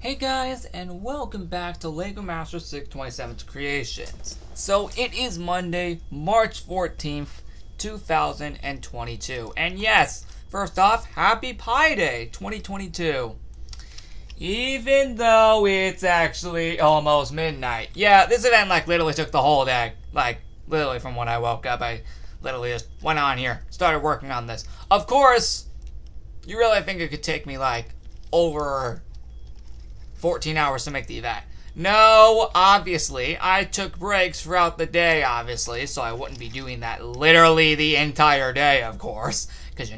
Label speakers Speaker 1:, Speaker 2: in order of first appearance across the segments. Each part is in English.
Speaker 1: Hey guys, and welcome back to Legomaster627's Creations. So it is Monday, March 14th, 2022. And yes, first off, Happy Pi Day 2022. Even though it's actually almost midnight. Yeah, this event literally took the whole day. Literally from when I woke up, I literally just went on here, started working on this. Of course, you really think it could take me over 14 hours to make the event. No, obviously, I took breaks throughout the day, obviously, so I wouldn't be doing that literally the entire day, of course. Because,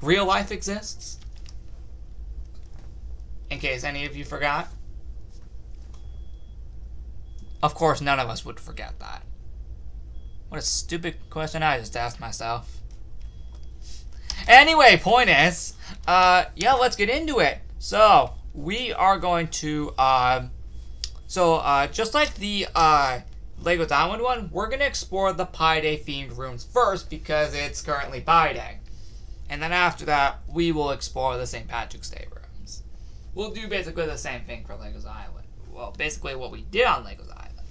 Speaker 1: real life exists. In case any of you forgot. Of course, none of us would forget that. What a stupid question I just asked myself. Anyway, point is, yeah, let's get into it. So, we are going to, just like the Lego's Island one, we're going to explore the Pi Day themed rooms first because it's currently Pi Day. And then after that, we will explore the St. Patrick's Day rooms. We'll do basically the same thing for Lego's Island. Well, basically what we did on Lego's Island.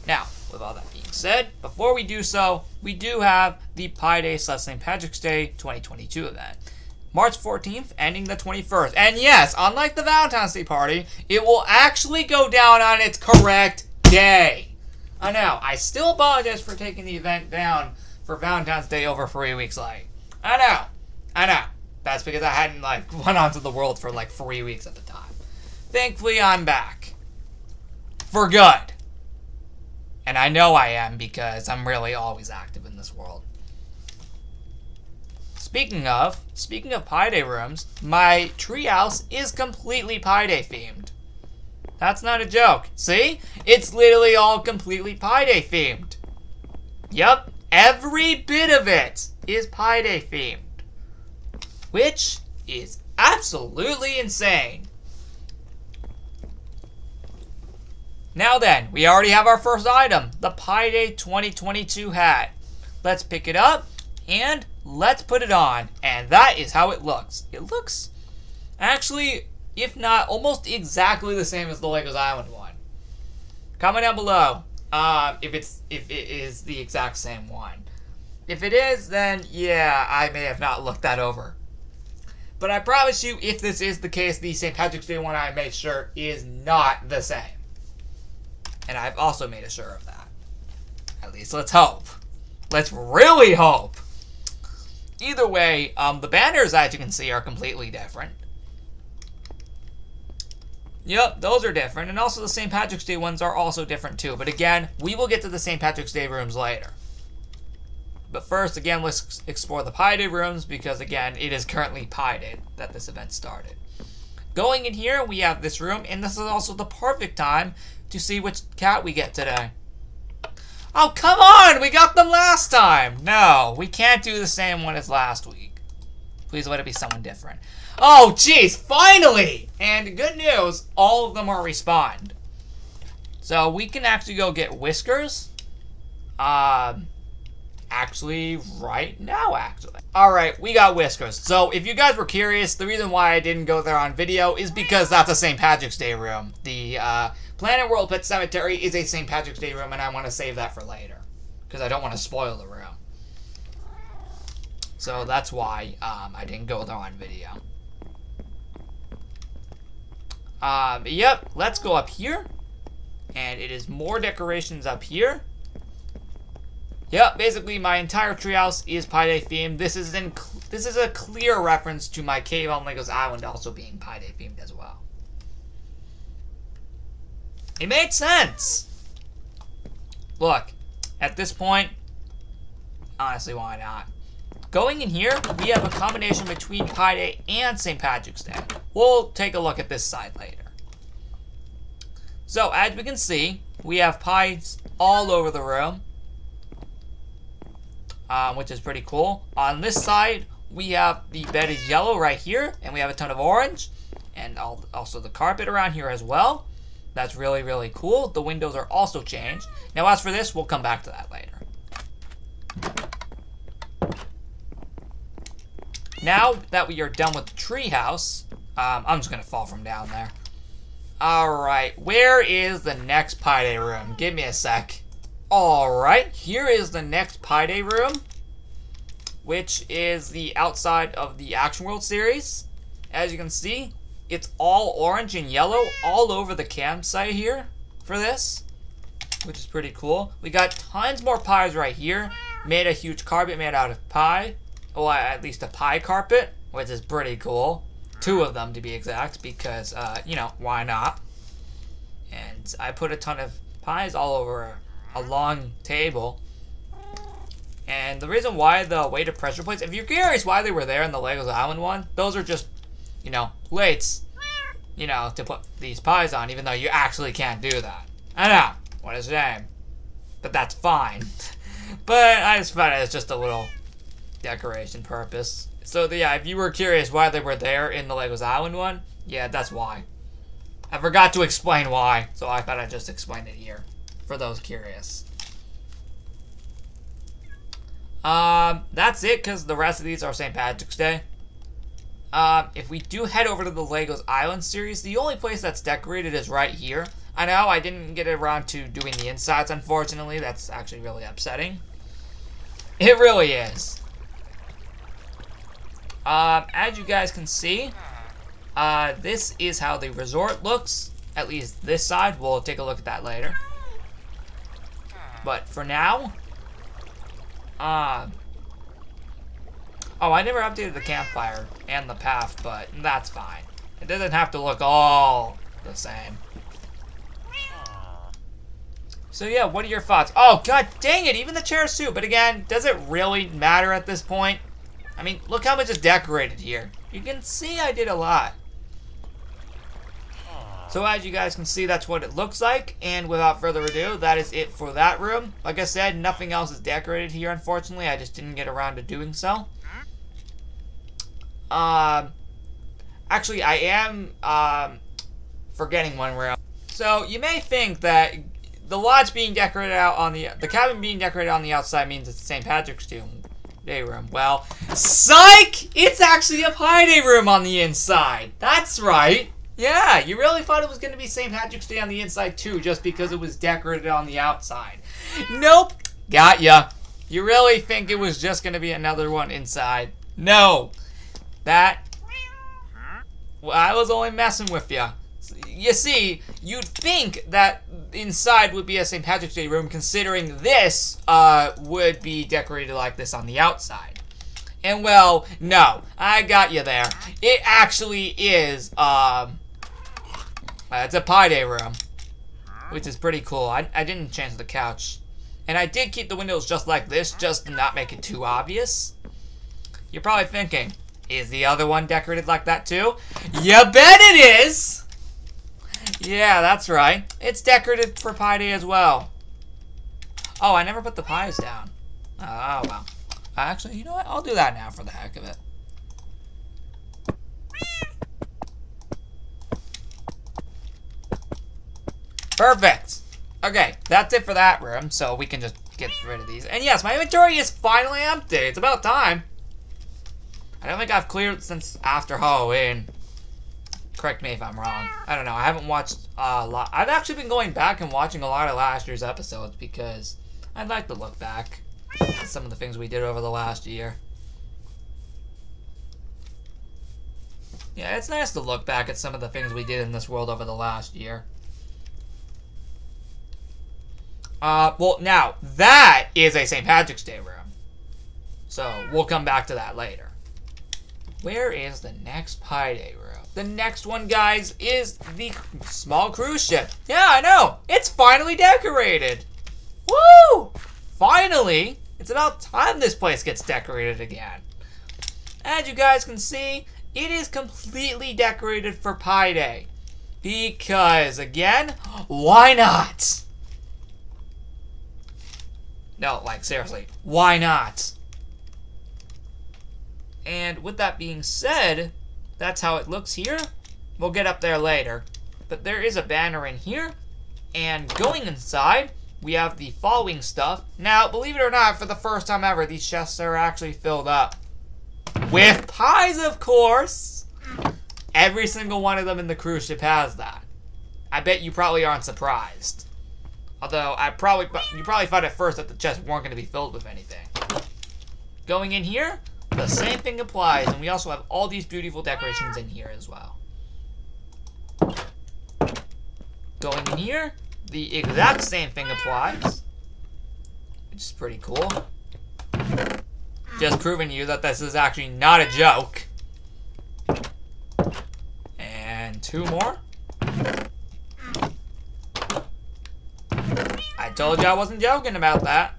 Speaker 1: Now, with all that being said, before we do so, we do have the Pi Day / St. Patrick's Day 2022 event. March 14th, ending the 21st. And yes, unlike the Valentine's Day party, it will actually go down on its correct day. I know, I still apologize for taking the event down for Valentine's Day over 3 weeks late. I know. That's because I hadn't, went onto the world for, 3 weeks at the time. Thankfully, I'm back. For good. And I know I am because I'm really always active in this world. Speaking of Pi Day rooms, my treehouse is completely Pi Day themed. That's not a joke. See? It's literally all completely Pi Day themed. Yup, every bit of it is Pi Day themed. Which is absolutely insane. Now then, we already have our first item, the Pi Day 2022 hat. Let's pick it up and let's put it on, and that is how it looks. It looks, actually, if not, almost exactly the same as the Lego's Island one. Comment down below if it is the exact same one. If it is, then yeah, I may have not looked that over. But I promise you, if this is the case, the St. Patrick's Day one I made sure is not the same. And I've also made sure of that. At least let's hope. Let's really hope. Either way, the banners, as you can see, are completely different. Yep, those are different. And also the St. Patrick's Day ones are also different too. But again, we will get to the St. Patrick's Day rooms later. But first, again, let's explore the Pi Day rooms because, again, it is currently Pi Day that this event started. Going in here, we have this room, and this is also the perfect time to see which cat we get today. Oh, come on! We got them last time! No, we can't do the same one as last week. Please let it be someone different. Oh, jeez, finally! And good news, all of them are respawned. So we can actually go get Whiskers. Actually, right now, actually. Alright, we got Whiskers. So if you guys were curious, the reason why I didn't go there on video is because that's a St. Patrick's Day room. The, Planet World Pet Cemetery is a St. Patrick's Day room, and I want to save that for later. Because I don't want to spoil the room. So that's why I didn't go there on video. Yep, let's go up here. And it is more decorations up here. Yep, basically my entire treehouse is Pi Day themed. This is a clear reference to my cave on Lego's Island also being Pi Day themed as well. It made sense. Look, at this point, honestly, why not? Going in here, we have a combination between Pi Day and St. Patrick's Day. We'll take a look at this side later. So, as we can see, we have pies all over the room, which is pretty cool. On this side, we have the bed is yellow right here, and we have a ton of orange, and also the carpet around here as well. That's really, really cool. The windows are also changed. Now, as for this, we'll come back to that later. Now that we are done with the treehouse, I'm just gonna fall from down there. Alright, where is the next Pi Day room? Give me a sec. Alright, here is the next Pi Day room, which is the outside of the Action World series. As you can see, it's all orange and yellow all over the campsite here for this, which is pretty cool. We got tons more pies right here. Made a huge carpet made out of pie. Well, at least a pie carpet, which is pretty cool. 2 of them to be exact, because, you know, why not? And I put a ton of pies all over a long table. And the reason why the weighted pressure plates, if you're curious why they were there in the Legos Island one, those are just, you know, plates, you know, to put these pies on, even though you actually can't do that. I know, what a shame. But that's fine. But I just found it as just a little decoration purpose. So yeah, if you were curious why they were there in the Legos Island one, yeah, that's why. I forgot to explain why, so I thought I'd just explain it here for those curious. That's it, because the rest of these are St. Patrick's Day. If we do head over to the Legos Island series, the only place that's decorated is right here. I know I didn't get around to doing the insides, unfortunately. That's actually really upsetting. It really is. As you guys can see, this is how the resort looks. At least this side. We'll take a look at that later. But for now, oh, I never updated the campfire and the path, but that's fine. It doesn't have to look all the same. So yeah, what are your thoughts? Oh, god dang it, even the chairs too. But again, does it really matter at this point? I mean, look how much is decorated here. You can see I did a lot. So as you guys can see, that's what it looks like. And without further ado, that is it for that room. Like I said, nothing else is decorated here, unfortunately. I just didn't get around to doing so. Actually, I am forgetting one room. So you may think that the lodge being decorated out on the cabin being decorated on the outside means it's St. Patrick's Day room. Well, psych! It's actually a Pi Day room on the inside. That's right. Yeah, you really thought it was going to be St. Patrick's Day on the inside too, just because it was decorated on the outside. Nope. Got ya. You really think it was just going to be another one inside? No. Well, I was only messing with ya. You see, you'd think that inside would be a St. Patrick's Day room, considering this would be decorated like this on the outside. And well, no, I got you there. It actually is, it's a Pi Day room, which is pretty cool. I didn't change the couch. And I did keep the windows just like this, just to not make it too obvious. You're probably thinking, is the other one decorated like that too? You bet it is! Yeah, that's right. It's decorated for Pi Day as well. Oh, I never put the pies down. Oh, well. Actually, you know what? I'll do that now for the heck of it. Perfect. Okay, that's it for that room, so we can just get rid of these. And yes, my inventory is finally empty. It's about time. I don't think I've cleared since after Halloween. Correct me if I'm wrong. I don't know. I haven't watched a lot. I've actually been going back and watching a lot of last year's episodes because I'd like to look back at some of the things we did over the last year. Yeah, it's nice to look back at some of the things we did in this world over the last year. Well, now, that is a St. Patrick's Day room. So, we'll come back to that later. Where is the next Pi Day room? The next one, guys, is the small cruise ship. Yeah, I know. It's finally decorated. Woo! Finally! It's about time this place gets decorated again. As you guys can see, it is completely decorated for Pi Day. Because, again, why not? No, like, seriously, why not? And with that being said, that's how it looks here. We'll get up there later. But there is a banner in here. And going inside, we have the following stuff. Now, believe it or not, for the first time ever, these chests are actually filled up with pies, of course. Every single one of them in the cruise ship has that. I bet you probably aren't surprised. Although, you probably thought at first that the chests weren't going to be filled with anything. Going in here, the same thing applies, and we also have all these beautiful decorations in here as well. Going in here, the exact same thing applies, which is pretty cool. Just proving to you that this is actually not a joke. And 2 more. I told you I wasn't joking about that.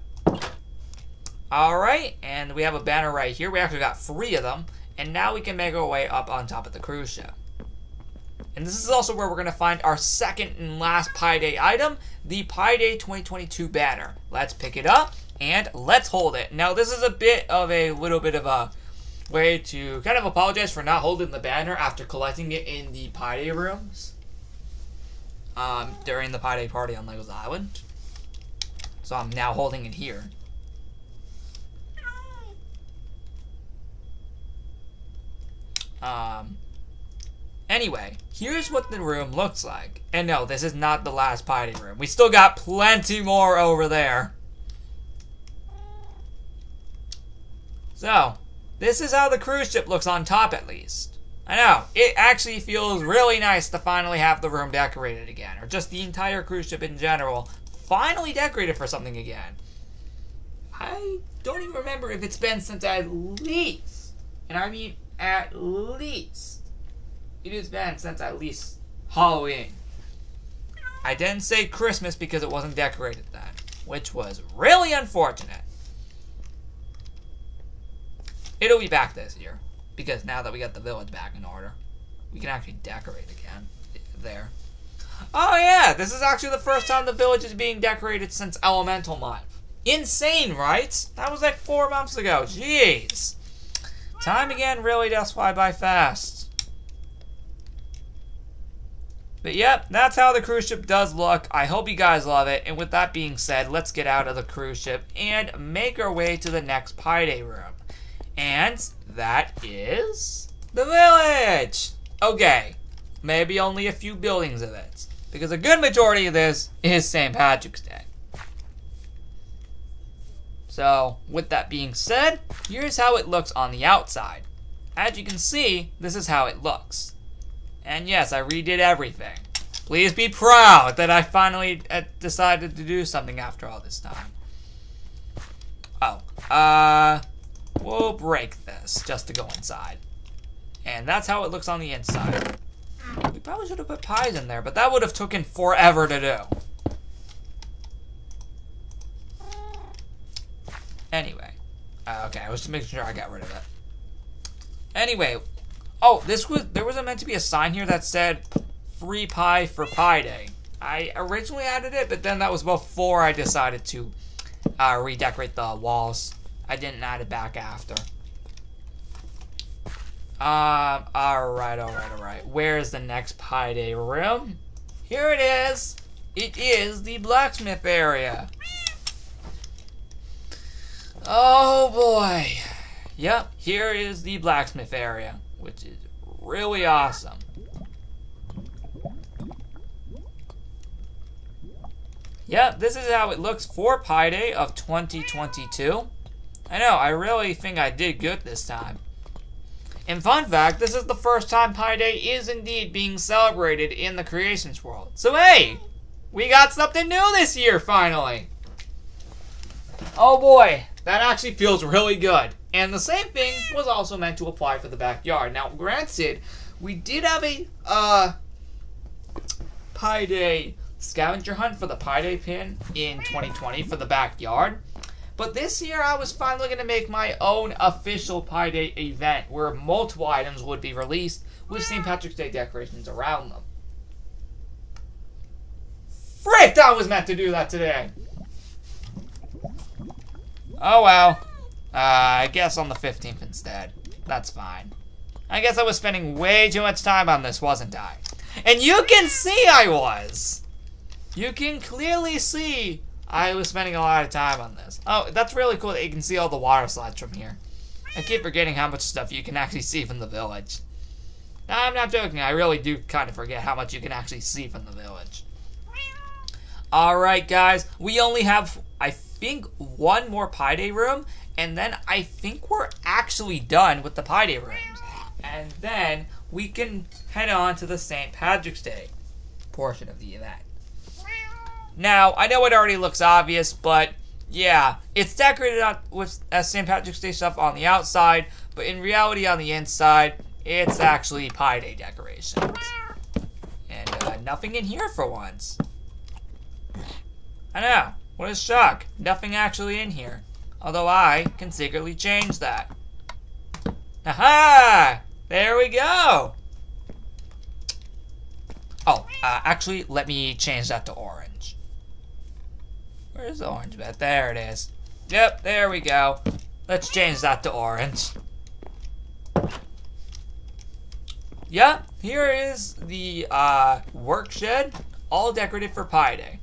Speaker 1: Alright, and we have a banner right here. We actually got 3 of them. And now we can make our way up on top of the cruise ship. And this is also where we're going to find our second and last Pi Day item, the Pi Day 2022 banner. Let's pick it up, and let's hold it. Now, this is a little bit of a way to kind of apologize for not holding the banner after collecting it in the Pi Day rooms. During the Pi Day party on Lego's Island. So I'm now holding it here. Anyway, here's what the room looks like. And no, this is not the last Pi Day room. We still got plenty more over there. So, this is how the cruise ship looks on top at least. I know, it actually feels really nice to finally have the room decorated again. Or just the entire cruise ship in general, finally decorated for something again. I don't even remember if it's been since at least, and I mean at least, it has been since at least Halloween. I didn't say Christmas because it wasn't decorated then, which was really unfortunate. It'll be back this year, because now that we got the village back in order, we can actually decorate again there. Oh yeah, this is actually the first time the village is being decorated since Elemental Month. Insane, right? That was like 4 months ago. Jeez. Time again really does fly by fast. But yep, that's how the cruise ship does look. I hope you guys love it. And with that being said, let's get out of the cruise ship and make our way to the next Pi Day room. And that is the village. Okay, maybe only a few buildings of it, because a good majority of this is St. Patrick's Day. So, with that being said, here's how it looks on the outside. As you can see, this is how it looks. And yes, I redid everything. Please be proud that I finally decided to do something after all this time. Oh, we'll break this just to go inside. And that's how it looks on the inside. We probably should have put pies in there, but that would have taken forever to do. Anyway. Okay, I was just making sure I got rid of it. Anyway. Oh, there was meant to be a sign here that said free pie for Pi Day. I originally added it, but then that was before I decided to redecorate the walls. I didn't add it back after. Alright. Where's the next Pi Day room? Here it is. It is the blacksmith area. Oh boy. Yep, here is the blacksmith area, which is really awesome. Yep, this is how it looks for Pi Day of 2022. I know, I really think I did good this time. And fun fact, this is the first time Pi Day is indeed being celebrated in the Creations world. So hey, we got something new this year finally. Oh boy, that actually feels really good. And the same thing was also meant to apply for the backyard. Now, granted, we did have a Pi Day scavenger hunt for the Pi Day pin in 2020 for the backyard. But this year, I was finally going to make my own official Pi Day event where multiple items would be released with St. Patrick's Day decorations around them. Frick, I was meant to do that today. Oh well. I guess on the 15th instead. That's fine. I guess I was spending way too much time on this, wasn't I? And you can see I was! You can clearly see I was spending a lot of time on this. Oh, that's really cool that you can see all the water slides from here. I keep forgetting how much stuff you can actually see from the village. No, I'm not joking. I really do kind of forget how much you can actually see from the village. Alright, guys. We only have, I think, one more Pi Day room. And then I think we're actually done with the Pi Day rooms. And then we can head on to the St. Patrick's Day portion of the event. Now, I know it already looks obvious, but yeah, it's decorated with St. Patrick's Day stuff on the outside, but in reality on the inside, it's actually Pi Day decorations. And nothing in here for once. I know, what a shock. Nothing actually in here. Although I can secretly change that. Aha! There we go! Oh, actually, let me change that to orange. Where's the orange bit? There it is. Yep, there we go. Let's change that to orange. Yep, here is the work shed, all decorated for Pi Day.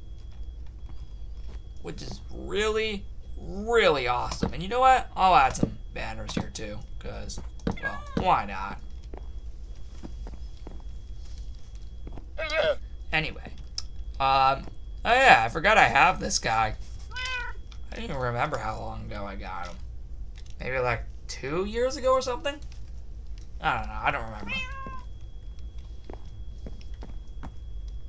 Speaker 1: Which is really, really awesome. And you know what? I'll add some banners here too, because, well, why not? Anyway, oh yeah, I forgot I have this guy. I don't even remember how long ago I got him. Maybe like 2 years ago or something? I don't know, I don't remember.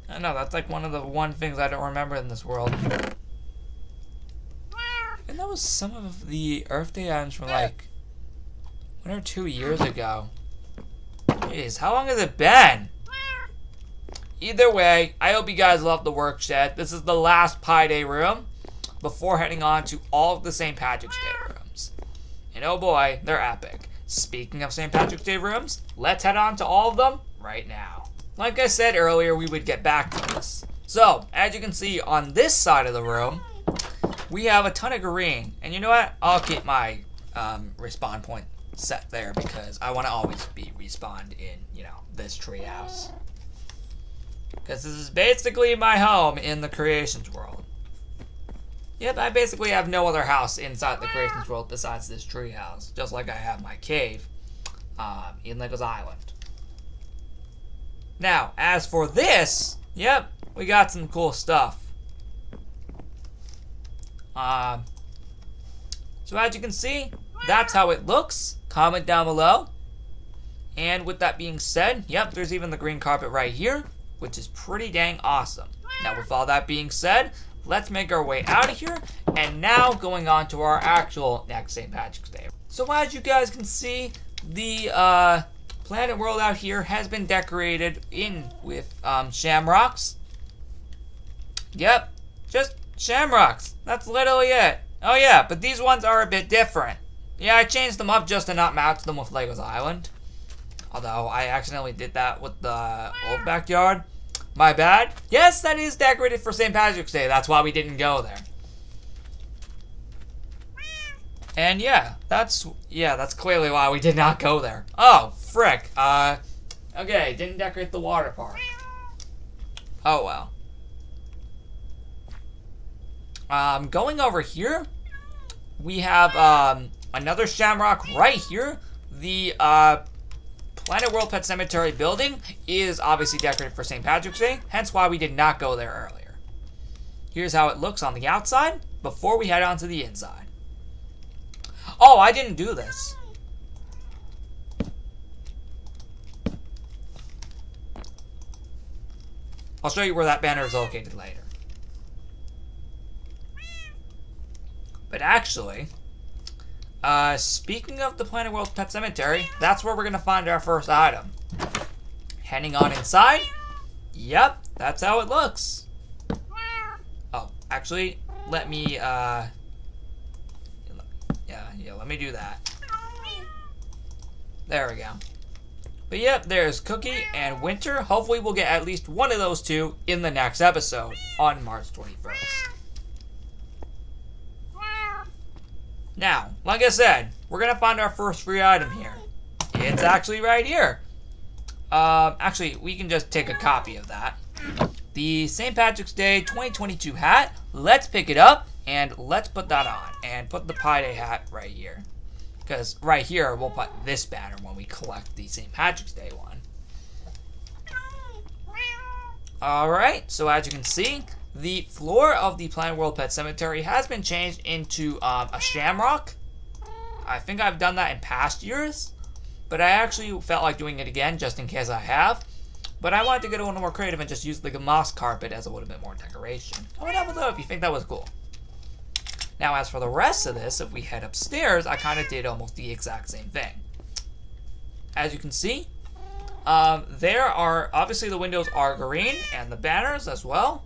Speaker 1: I know, that's like one of the things I don't remember in this world. And that was some of the Earth Day items from like 1 or 2 years ago. Jeez, how long has it been? Either way, I hope you guys love the work shed. This is the last Pi Day room before heading on to all of the St. Patrick's Day rooms. And oh boy, they're epic. Speaking of St. Patrick's Day rooms, let's head on to all of them right now. Like I said earlier, we would get back to this. So, as you can see on this side of the room, we have a ton of green. And you know what? I'll keep my respawn point set there because I want to always be respawned in, you know, this treehouse. Because this is basically my home in the Creations world. Yep, I basically have no other house inside the Creations world besides this treehouse. Just like I have my cave in Lego's Island. Now, as for this, yep, we got some cool stuff. So as you can see, that's how it looks. Comment down below. And with that being said, yep, there's even the green carpet right here, which is pretty dang awesome. Now with all that being said, let's make our way out of here, and now going on to our actual next St. Patrick's Day. So as you guys can see, the planet world out here has been decorated in with shamrocks. Yep, just shamrocks. That's literally it. Oh yeah, but these ones are a bit different. Yeah, I changed them up just to not match them with Lego's Island. Although I accidentally did that with the old backyard. My bad. Yes, that is decorated for St. Patrick's Day. That's why we didn't go there. And yeah, that's clearly why we did not go there. Oh, frick. Okay, didn't decorate the water park. Oh well. Going over here, we have another shamrock right here. The Planet World Pet Cemetery building is obviously decorated for St. Patrick's Day, hence why we did not go there earlier. Here's how it looks on the outside before we head on to the inside. Oh, I didn't do this. I'll show you where that banner is located later. But actually, speaking of the Planet World Pet Cemetery, that's where we're going to find our first item. Heading on inside. Yep, that's how it looks. Oh, actually, let me, let me do that. There we go. But yep, there's Cookie and Winter. Hopefully we'll get at least one of those two in the next episode on March 21st. Now, like I said, we're going to find our first free item here. It's actually right here. Actually, we can just take a copy of that. The St. Patrick's Day 2022 hat. Let's pick it up and let's put that on. And put the Pi Day hat right here. Because right here, we'll put this banner when we collect the St. Patrick's Day one. Alright, so as you can see, the floor of the Planet World Pet Cemetery has been changed into a shamrock. I think I've done that in past years, but I actually felt like doing it again just in case I have. But I wanted to get a little more creative and just use the moss carpet as a little bit more decoration. Comment down below if you think that was cool. Now as for the rest of this, if we head upstairs, I kind of did almost the exact same thing. As you can see, there are, obviously the windows are green, and the banners as well.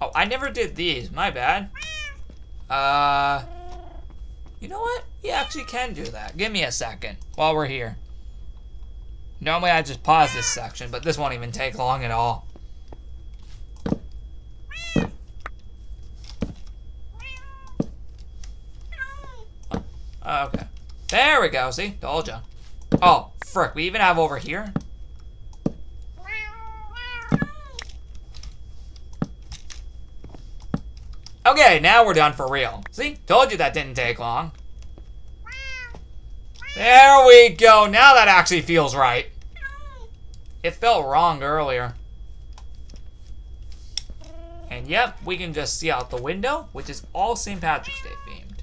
Speaker 1: Oh, I never did these, my bad. You know what? You actually can do that. Give me a second while we're here. Normally I just pause this section, but this won't even take long at all. Okay. There we go, see? Told ya. Oh, frick, we even have over here. Okay, now we're done for real. See? Told you that didn't take long. There we go. Now that actually feels right. It felt wrong earlier. And yep, we can just see out the window, which is all St. Patrick's Day themed.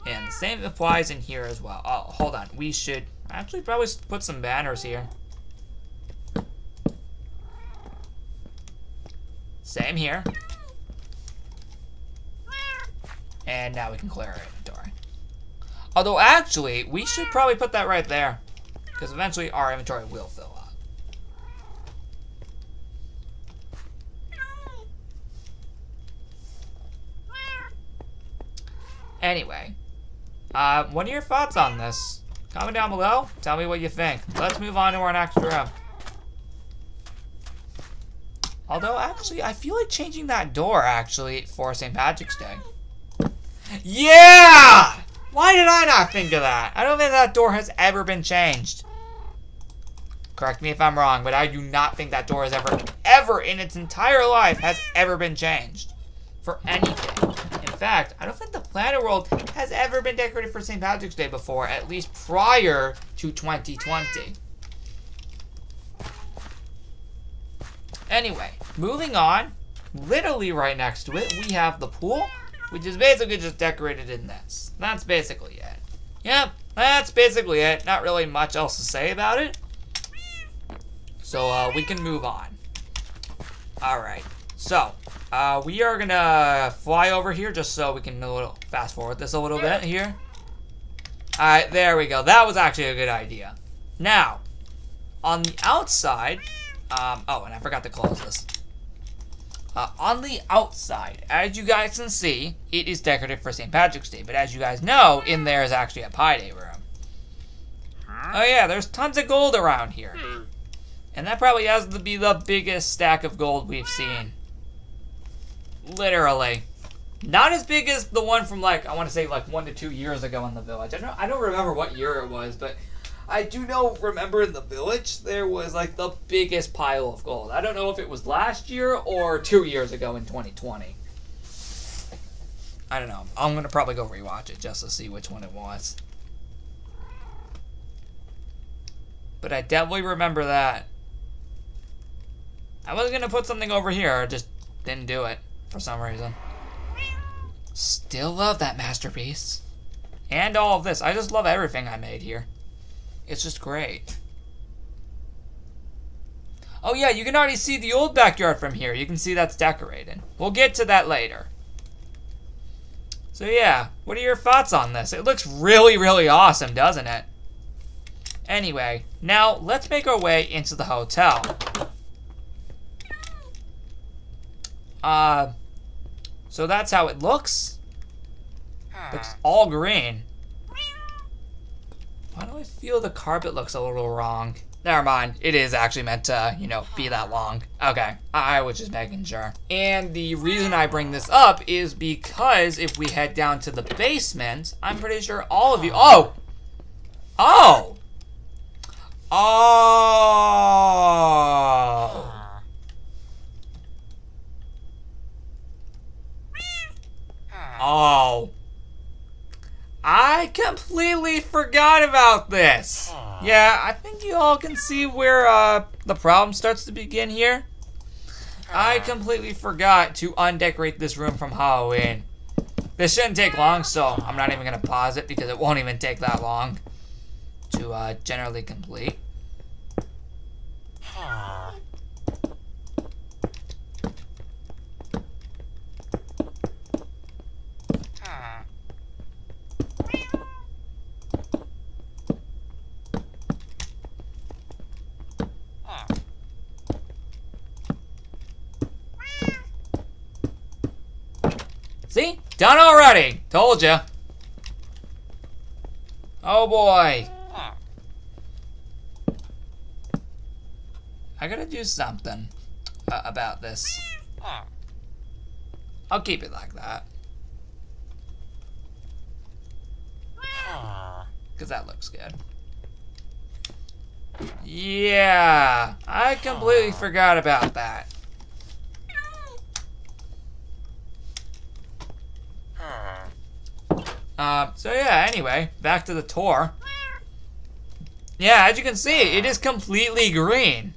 Speaker 1: And the same applies in here as well. Oh, hold on. We should actually probably put some banners here. Same here. And now we can clear our inventory. Although, actually, we should probably put that right there. Because eventually our inventory will fill up. Anyway, what are your thoughts on this? Comment down below. Tell me what you think. Let's move on to our next room. Although, actually, I feel like changing that door, actually, for St. Patrick's Day. Yeah! Why did I not think of that? I don't think that door has ever been changed. Correct me if I'm wrong, but I do not think that door has ever in its entire life has ever been changed. For anything. In fact, I don't think the Planet World has ever been decorated for St. Patrick's Day before, at least prior to 2020. Anyway, moving on, literally right next to it, we have the pool, which is basically just decorated in this. That's basically it. Yep, that's basically it. Not really much else to say about it. So, we can move on. Alright, so, we are gonna fly over here just so we can fast forward this a little bit here. Alright, there we go. That was actually a good idea. Now, on the outside, oh, and I forgot to close this. On the outside, as you guys can see, it is decorated for St. Patrick's Day. But as you guys know, in there is actually a Pi Day room. Oh yeah, there's tons of gold around here. And that probably has to be the biggest stack of gold we've seen. Literally. Not as big as the one from, like, I want to say, like, 1 to 2 years ago in the village. I don't remember what year it was, but I do remember in the village, there was, like, the biggest pile of gold. I don't know if it was last year or 2 years ago in 2020. I don't know. I'm going to probably go rewatch it just to see which one it was. But I definitely remember that. I was going to put something over here, I just didn't do it for some reason. Still love that masterpiece. And all of this. I just love everything I made here. It's just great. Oh yeah, you can already see the old backyard from here. You can see that's decorated. We'll get to that later. So yeah, what are your thoughts on this? It looks really, really awesome, doesn't it? Anyway, now let's make our way into the hotel. So that's how it looks. Looks all green. Why do I feel the carpet looks a little wrong? Never mind. It is actually meant to, you know, be that long. Okay. I was just making sure. And the reason I bring this up is because if we head down to the basement, I'm pretty sure all of you... Oh! Oh! Oh! Oh. I completely forgot about this. Yeah, I think you all can see where the problem starts to begin here. I completely forgot to undecorate this room from Halloween. This shouldn't take long, so I'm not even going to pause it because it won't even take that long to generally complete. See? Done already! Told ya. Oh boy. I gotta do something about this. I'll keep it like that. Because that looks good. Yeah, I completely forgot about that. So yeah, anyway, back to the tour. Yeah, as you can see, it is completely green.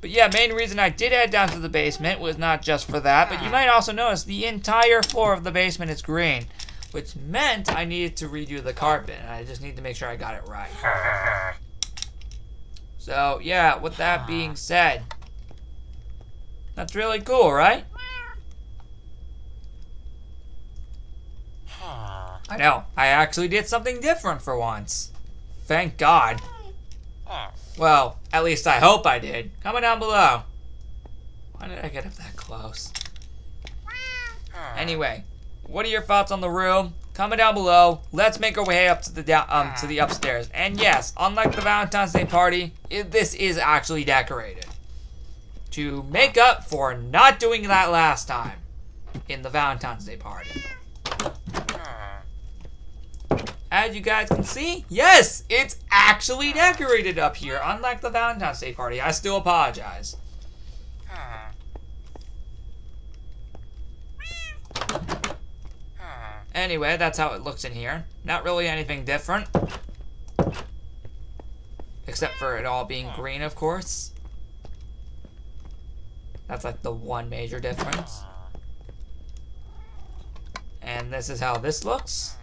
Speaker 1: But yeah, main reason I did head down to the basement was not just for that, but you might also notice the entire floor of the basement is green, which meant I needed to redo the carpet, and I just need to make sure I got it right. So yeah, with that being said, that's really cool, right? I know, I actually did something different for once. Thank God. Well, at least I hope I did. Comment down below. Why did I get up that close? Anyway, what are your thoughts on the room? Comment down below. Let's make our way up to the upstairs. And yes, unlike the Valentine's Day party, this is actually decorated to make up for not doing that last time in the Valentine's Day party. As you guys can see, yes, it's actually decorated up here, unlike the Valentine's Day party. I still apologize. Anyway, that's how it looks in here. Not really anything different. Except for it all being green, of course. That's like the one major difference. And this is how this looks.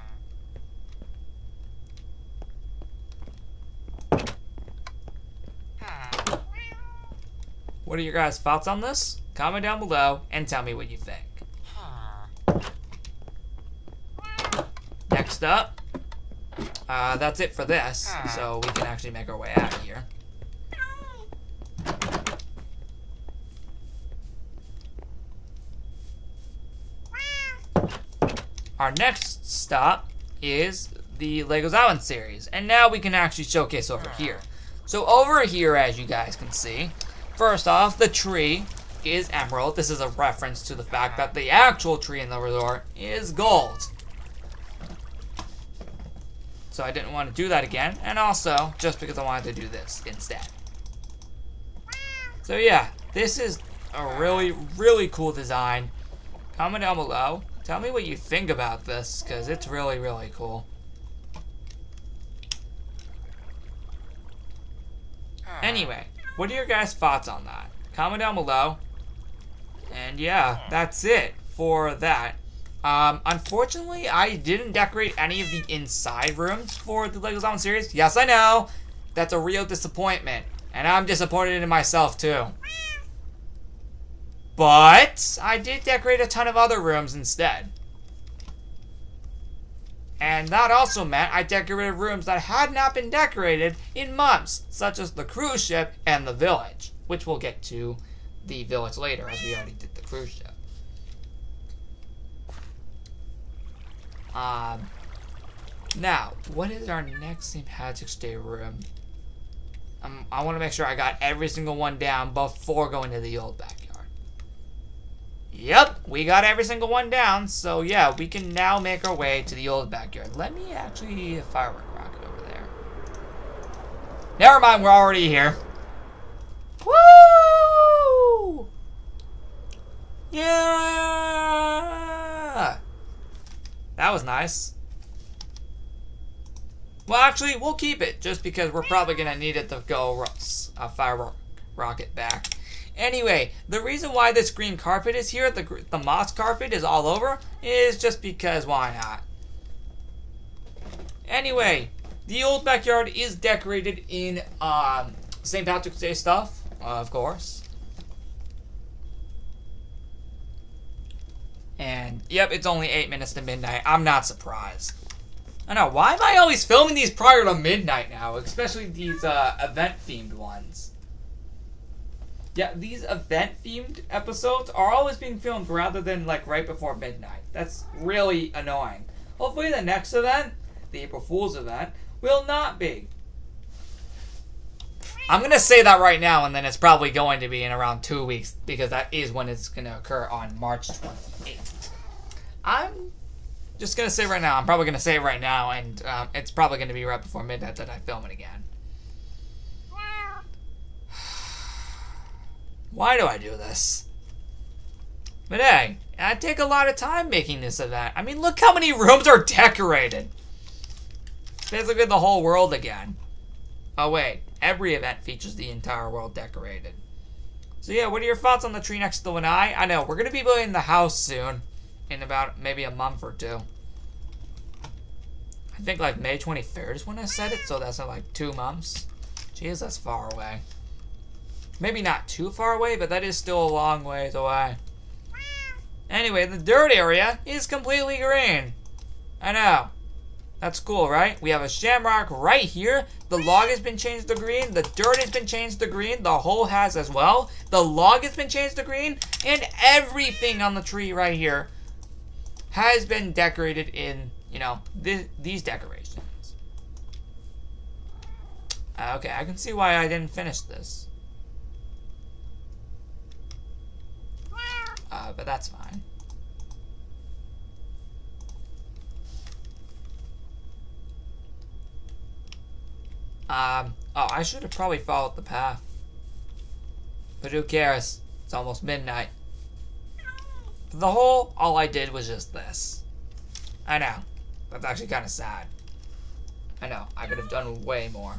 Speaker 1: What are your guys' thoughts on this? Comment down below and tell me what you think. Next up, that's it for this, so we can actually make our way out here. Our next stop is the Legomaster series, and now we can actually showcase over here. So over here, as you guys can see, first off, the tree is emerald. This is a reference to the fact that the actual tree in the resort is gold. So I didn't want to do that again, and also just because I wanted to do this instead. So yeah, this is a really, really cool design. Comment down below. Tell me what you think about this, because it's really, really cool. Anyway, what are your guys' thoughts on that? Comment down below. And yeah, that's it for that. Unfortunately, I didn't decorate any of the inside rooms for the Legomaster series. Yes, I know. That's a real disappointment. And I'm disappointed in myself, too. But I did decorate a ton of other rooms instead. And that also meant I decorated rooms that had not been decorated in months, such as the cruise ship and the village, which we'll get to the village later, as we already did the cruise ship. Now, what is our next St. Patrick's Day room? I want to make sure I got every single one down before going to the old backyard. Yep, we got every single one down, so yeah, we can now make our way to the old backyard. Let me actually firework rocket over there. Never mind, we're already here. Woo! Yeah! That was nice. Well, actually, we'll keep it just because we're probably going to need it to go fire rocket back. Anyway, the reason why this green carpet is here, the moss carpet is all over, is just because why not? Anyway, the old backyard is decorated in St. Patrick's Day stuff, of course. And, yep, it's only 8 minutes to midnight. I'm not surprised. I know, why am I always filming these prior to midnight now? Especially these event-themed ones. Yeah, these event-themed episodes are always being filmed rather than, like, right before midnight. That's really annoying. Hopefully the next event, the April Fool's event, will not be. I'm going to say that right now, and then it's probably going to be in around 2 weeks, because that is when it's going to occur on March 28th. I'm just going to say right now, I'm probably going to say it right now, and it's probably going to be right before midnight that I film it again. Why do I do this? But hey, I take a lot of time making this event. I mean, look how many rooms are decorated. It's basically the whole world again. Oh wait, every event features the entire world decorated. So yeah, what are your thoughts on the tree next to the lanai? I know, we're going to be building the house soon. In about maybe a month or two. I think like May 23rd is when I said it, so that's in like 2 months. Jeez, that's far away. Maybe not too far away, but that is still a long ways away. Anyway, the dirt area is completely green. I know. That's cool, right? We have a shamrock right here. The log has been changed to green. The dirt has been changed to green. The hole has as well. The log has been changed to green. And everything on the tree right here has been decorated in, you know, these decorations. Okay, I can see why I didn't finish this. But that's fine. Oh, I should have probably followed the path. But who cares? It's almost midnight. For the whole, all I did was just this. I know. That's actually kind of sad. I know. I could have done way more.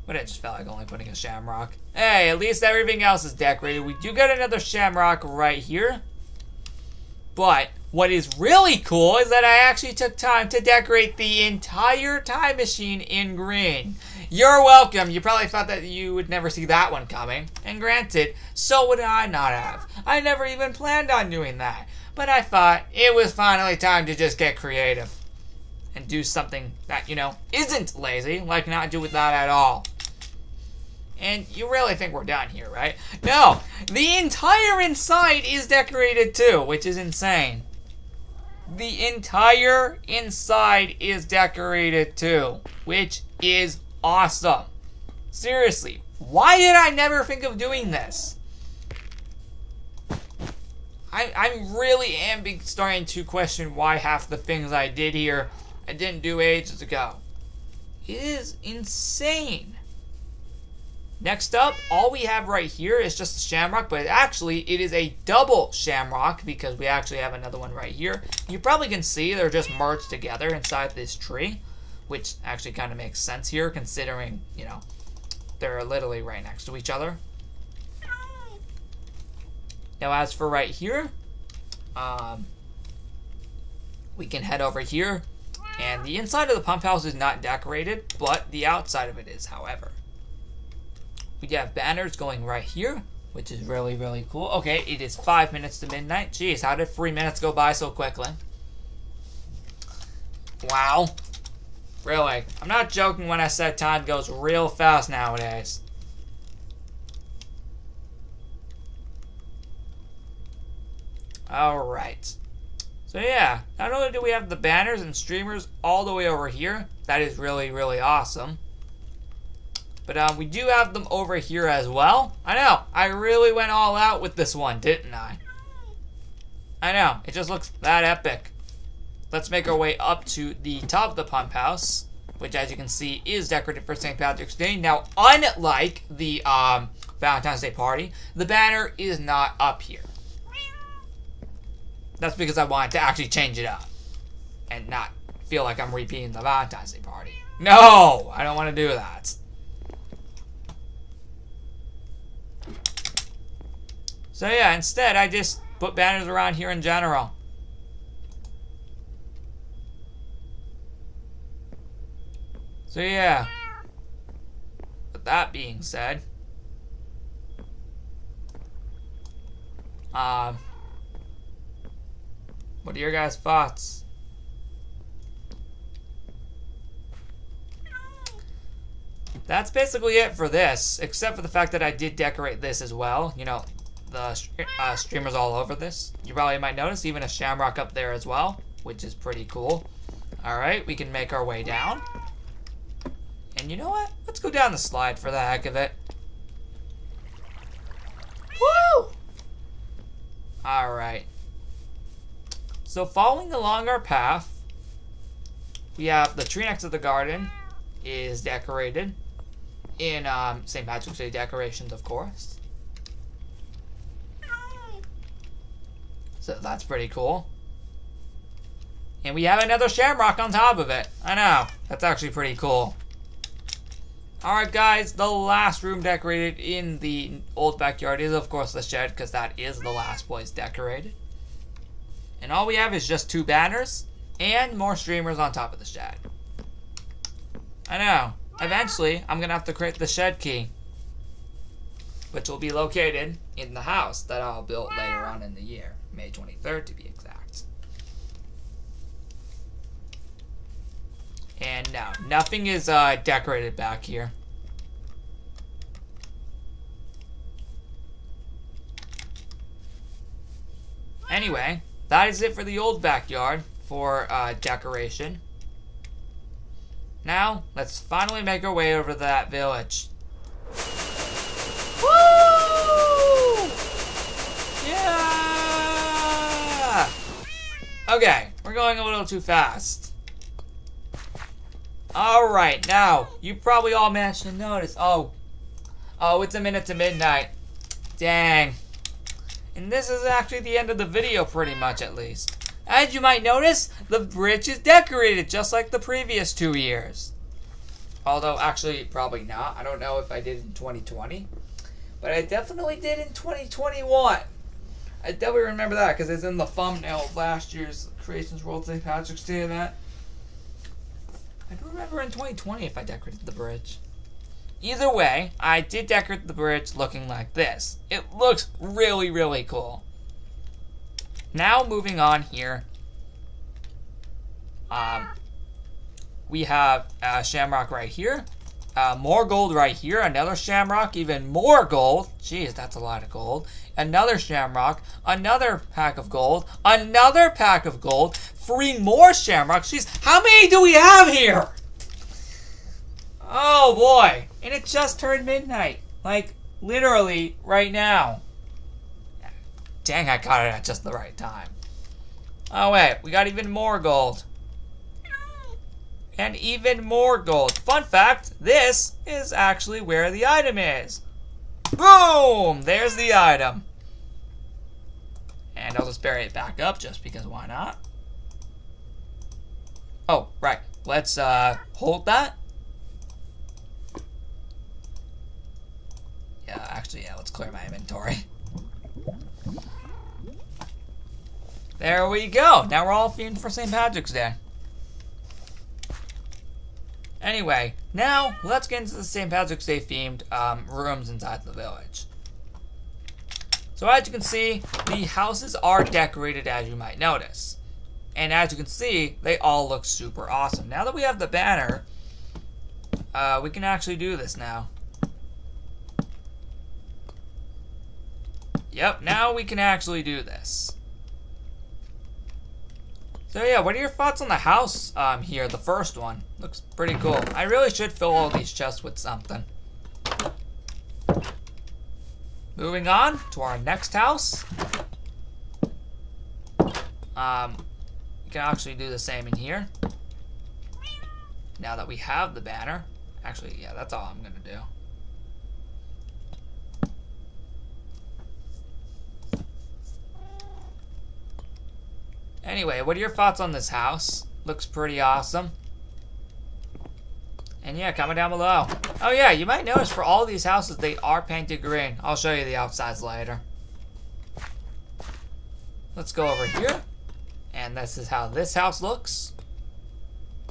Speaker 1: But it just felt like only putting a shamrock. Hey, at least everything else is decorated. We do get another shamrock right here. But what is really cool is that I actually took time to decorate the entire time machine in green. You're welcome. You probably thought that you would never see that one coming. And granted, so would I not have. I never even planned on doing that. But I thought it was finally time to just get creative. And do something that, you know, isn't lazy. Like not do that at all. And you really think we're done here, right? No! The entire inside is decorated too, which is insane. The entire inside is decorated too, which is awesome. Seriously, why did I never think of doing this? I really am starting to question why half the things I did here I didn't do ages ago. It is insane. Next up, all we have right here is just a shamrock, but actually it is a double shamrock because we actually have another one right here. You probably can see they're just merged together inside this tree, which actually kind of makes sense here considering, you know, they're literally right next to each other. Now as for right here, we can head over here, and the inside of the pump house is not decorated, but the outside of it is, however. We have banners going right here, which is really, really cool. Okay, it is 5 minutes to midnight. Jeez, how did 3 minutes go by so quickly? Wow. Really. I'm not joking when I said time goes real fast nowadays. Alright. So yeah, not only do we have the banners and streamers all the way over here, that is really, really awesome. But we do have them over here as well. I know, I really went all out with this one, didn't I? I know, it just looks that epic. Let's make our way up to the top of the pump house, which as you can see is decorated for St. Patrick's Day. Now, unlike the Valentine's Day party, the banner is not up here. That's because I wanted to actually change it up and not feel like I'm repeating the Valentine's Day party. No! I don't want to do that. So yeah, instead I just put banners around here in general. So yeah. With that being said, what are your guys' thoughts? That's basically it for this, except for the fact that I did decorate this as well. You know, the streamers all over this. You probably might notice even a shamrock up there as well, which is pretty cool. Alright, we can make our way down. And you know what? Let's go down the slide for the heck of it. Woo! Alright. So following along our path, we have the tree next to the garden is decorated in St. Patrick's Day decorations, of course. So that's pretty cool. And we have another shamrock on top of it. I know. That's actually pretty cool. Alright guys, the last room decorated in the old backyard is of course the shed, because that is the last place decorated. And all we have is just 2 banners and more streamers on top of the shed. I know. Eventually, I'm going to have to create the shed key, which will be located in the house that I'll build later on in the year. May 23rd to be exact. And no, nothing is decorated back here. Anyway, that is it for the old backyard for decoration. Now, let's finally make our way over to that village. Woo! Yeah! Okay, we're going a little too fast. Alright, now, you probably all managed to notice. Oh, it's a minute to midnight. Dang. And this is actually the end of the video, pretty much at least. As you might notice, the bridge is decorated just like the previous 2 years. Although, actually, probably not. I don't know if I did in 2020. But I definitely did in 2021. I definitely remember that because it's in the thumbnail of last year's Creations World St. Patrick's Day event. I do remember in 2020 if I decorated the bridge. Either way, I did decorate the bridge looking like this. It looks really, really cool. Now, moving on here, we have a shamrock right here, more gold right here, another shamrock, even more gold. Jeez, that's a lot of gold. Another shamrock, another pack of gold, another pack of gold, 3 more shamrocks. Jeez, how many do we have here? Oh boy, and it just turned midnight, like literally right now. Dang, I caught it at just the right time. Oh wait, we got even more gold. And even more gold. Fun fact, this is actually where the item is. Boom! There's the item. And I'll just bury it back up just because why not? Oh, right. Let's hold that. Yeah, actually, yeah, let's clear my inventory. There we go. Now we're all themed for St. Patrick's Day. Anyway, now let's get into the St. Patrick's Day themed rooms inside the village. So as you can see, the houses are decorated as you might notice. And as you can see, they all look super awesome. Now that we have the banner, we can actually do this now. Yep, now we can actually do this. So yeah, what are your thoughts on the house here, the first one? Looks pretty cool. I really should fill all these chests with something. Moving on to our next house. We can actually do the same in here. Now that we have the banner. Actually, yeah, that's all I'm gonna do. Anyway, what are your thoughts on this house? Looks pretty awesome. And yeah, comment down below. Oh yeah, you might notice for all these houses, they are painted green. I'll show you the outsides later. Let's go over here. And this is how this house looks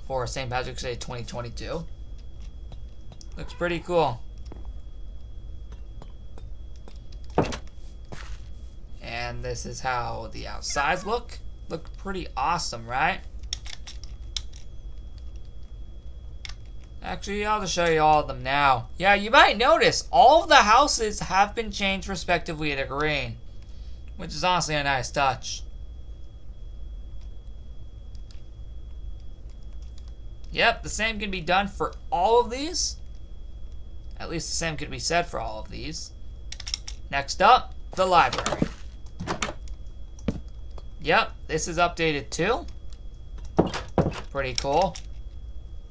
Speaker 1: for St. Patrick's Day 2022. Looks pretty cool. And this is how the outsides look. Look pretty awesome, right? Actually, I'll just show you all of them now. Yeah, you might notice all of the houses have been changed respectively to green, which is honestly a nice touch. Yep, the same can be done for all of these. At least the same could be said for all of these. Next up, the library. Yep, this is updated too. Pretty cool.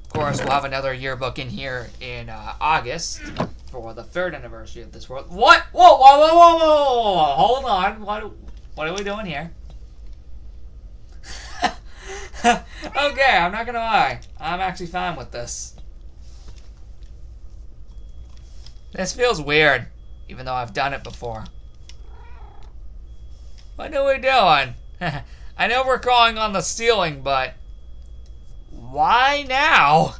Speaker 1: Of course, we'll have another yearbook in here in August for the 3rd anniversary of this world. What? Whoa, whoa, whoa, whoa, whoa, whoa. Hold on. What are we doing here? Okay, I'm not gonna lie. I'm actually fine with this. This feels weird, even though I've done it before. What are we doing? I know we're crawling on the ceiling, but why now?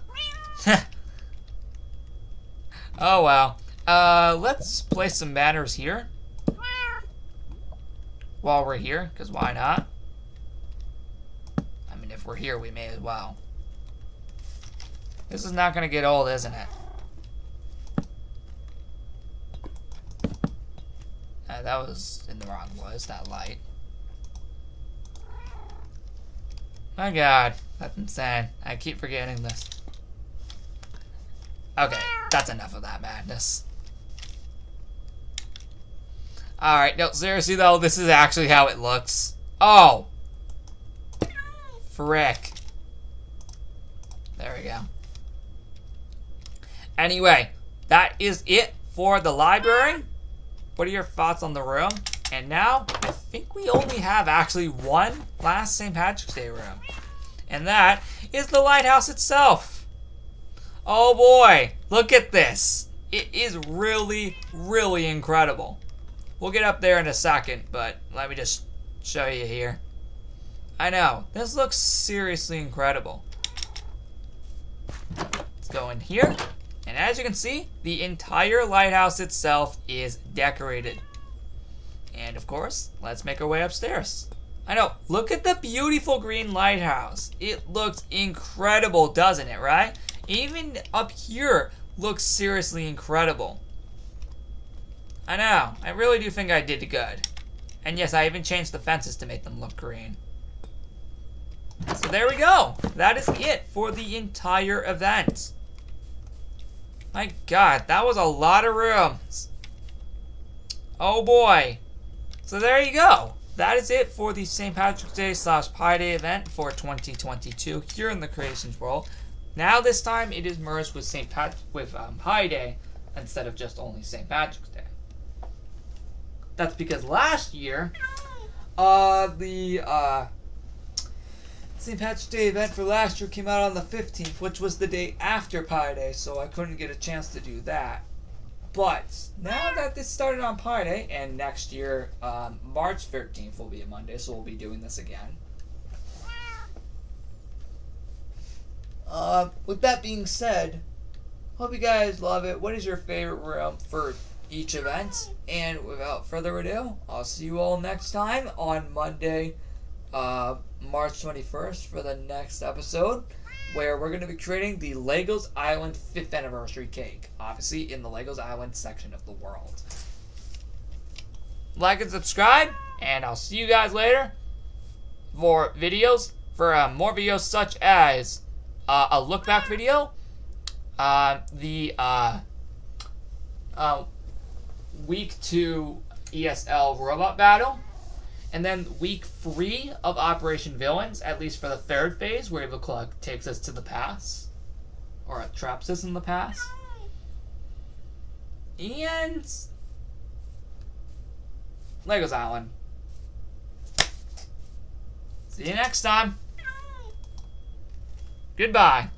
Speaker 1: Oh well. Let's place some banners here while we're here, because why not? I mean, if we're here, we may as well. This is not going to get old, isn't it? That was in the wrong place, that light. My god, that's insane. I keep forgetting this. Okay, that's enough of that madness. Alright, no, seriously though, this is actually how it looks. Oh! Frick. There we go. Anyway, that is it for the library. What are your thoughts on the room? And now, I think we only have actually one last St. Patrick's Day room. And that is the lighthouse itself. Oh boy, look at this. It is really, really incredible. We'll get up there in a second, but let me just show you here. I know, this looks seriously incredible. Let's go in here. And as you can see, the entire lighthouse itself is decorated. And of course, let's make our way upstairs. I know, look at the beautiful green lighthouse. It looks incredible, doesn't it, right? Even up here looks seriously incredible. I know, I really do think I did good. And yes, I even changed the fences to make them look green. So there we go. That is it for the entire event. My god, that was a lot of rooms. Oh boy. So there you go. That is it for the St. Patrick's Day / Pi Day event for 2022 here in the Creations World. Now this time it is merged with Pi Day instead of just only St. Patrick's Day. That's because last year, the St. Patrick's Day event for last year came out on the 15th, which was the day after Pi Day, so I couldn't get a chance to do that. But now that this started on Pi Day, and next year, March 13th will be a Monday, so we'll be doing this again. With that being said, hope you guys love it. What is your favorite room for each event? And without further ado, I'll see you all next time on Monday, March 21st for the next episode, where we're going to be creating the Legos Island 5th anniversary cake, obviously in the Legos Island section of the world. Like and subscribe, and I'll see you guys later for videos, for more videos such as a look back video, the week 2 ESL robot battle, and then week 3 of Operation Villains, at least for the 3rd phase, where the clock takes us to the past, or traps us in the past. And Legos Island. See you next time. Goodbye.